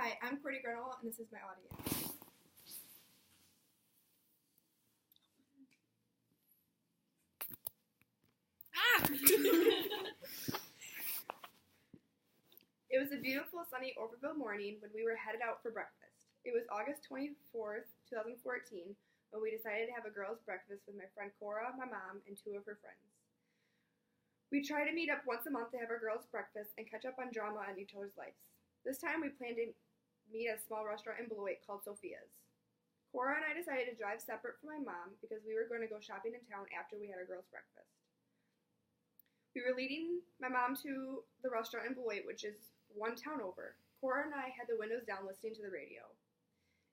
Hi, I'm Courtney Grinnell, and this is my audience. Ah! It was a beautiful, sunny Orfordville morning when we were headed out for breakfast. It was August 24th, 2014, when we decided to have a girls' breakfast with my friend Cora, my mom, and two of her friends. We try to meet up once a month to have our girls' breakfast and catch up on drama in each other's lives. This time we planned to meet at a small restaurant in Beloit called Sophia's. Cora and I decided to drive separate from my mom because we were going to go shopping in town after we had our girls' breakfast. We were leading my mom to the restaurant in Beloit, which is one town over. Cora and I had the windows down listening to the radio.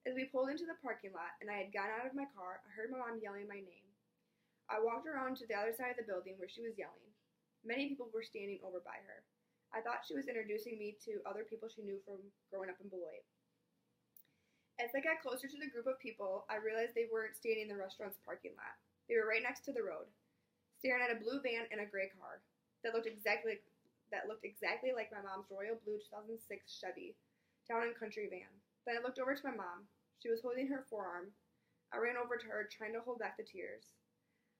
As we pulled into the parking lot and I had gotten out of my car, I heard my mom yelling my name. I walked around to the other side of the building where she was yelling. Many people were standing over by her. I thought she was introducing me to other people she knew from growing up in Beloit. As I got closer to the group of people, I realized they weren't standing in the restaurant's parking lot. They were right next to the road, staring at a blue van and a gray car that looked exactly like my mom's royal blue 2006 Chevy Town and Country van. Then I looked over to my mom. She was holding her forearm. I ran over to her, trying to hold back the tears.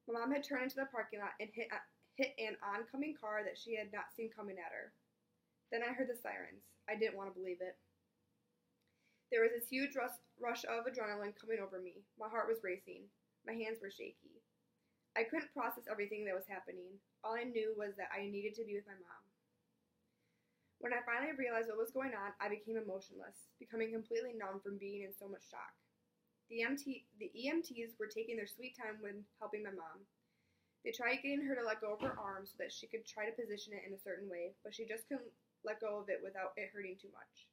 My mom had turned into the parking lot and hit an oncoming car that she had not seen coming at her. Then I heard the sirens. I didn't want to believe it. There was this huge rush of adrenaline coming over me. My heart was racing. My hands were shaky. I couldn't process everything that was happening. All I knew was that I needed to be with my mom. When I finally realized what was going on, I became emotionless, becoming completely numb from being in so much shock. The EMTs were taking their sweet time when helping my mom. They tried getting her to let go of her arm so that she could try to position it in a certain way, but she just couldn't let go of it without it hurting too much.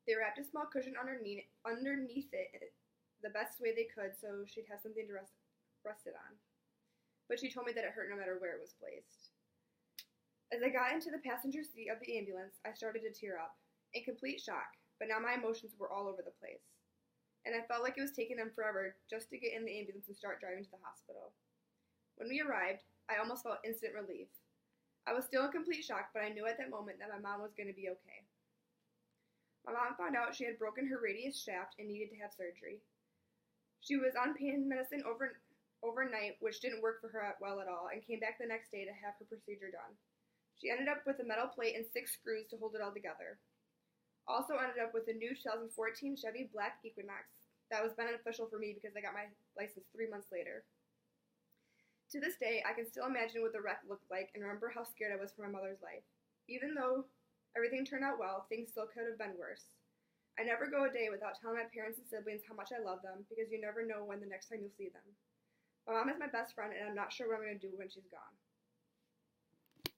They wrapped a small cushion underneath it the best way they could so she'd have something to rest it on. But she told me that it hurt no matter where it was placed. As I got into the passenger seat of the ambulance, I started to tear up, in complete shock, but now my emotions were all over the place. And I felt like it was taking them forever just to get in the ambulance and start driving to the hospital. When we arrived, I almost felt instant relief. I was still in complete shock, but I knew at that moment that my mom was going to be okay. My mom found out she had broken her radius shaft and needed to have surgery. She was on pain medicine overnight, which didn't work for her well at all, and came back the next day to have her procedure done. She ended up with a metal plate and 6 screws to hold it all together. Also ended up with a new 2014 Chevy Black Equinox that was beneficial for me because I got my license 3 months later. To this day, I can still imagine what the wreck looked like and remember how scared I was for my mother's life. Even though everything turned out well, things still could have been worse. I never go a day without telling my parents and siblings how much I love them because you never know when the next time you'll see them. My mom is my best friend and I'm not sure what I'm going to do when she's gone.